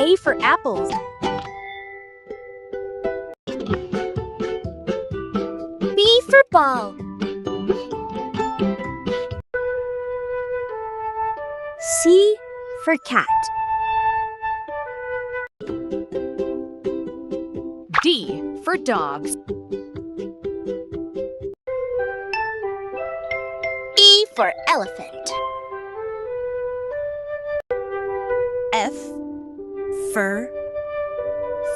A for apples. B for ball. C for cat. D for dogs. E for elephant. F for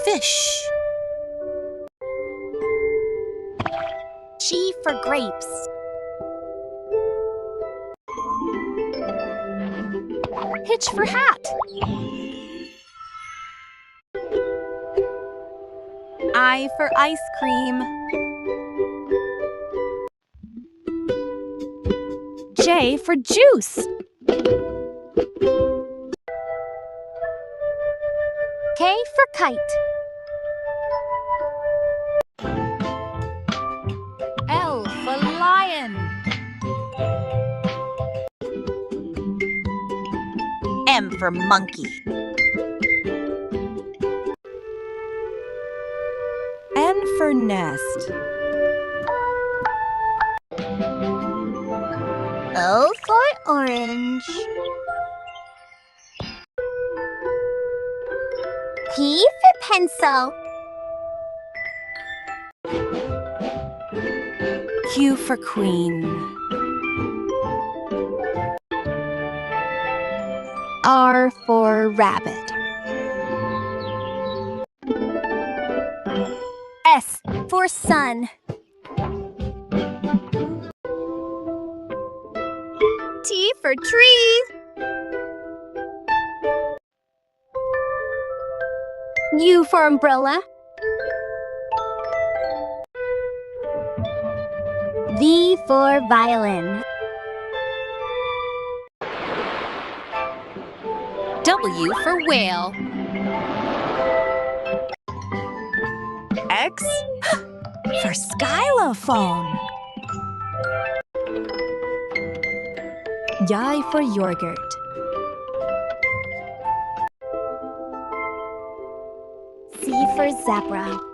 fish. G for grapes. H for hat. I for ice cream. J for juice. K for kite. L for lion. M for monkey. N for nest. O for orange. P for pencil. Q for queen. R for rabbit. S for sun. T for tree. U for umbrella. V for violin. W for whale. X for xylophone. Y for yogurt. Z for zebra.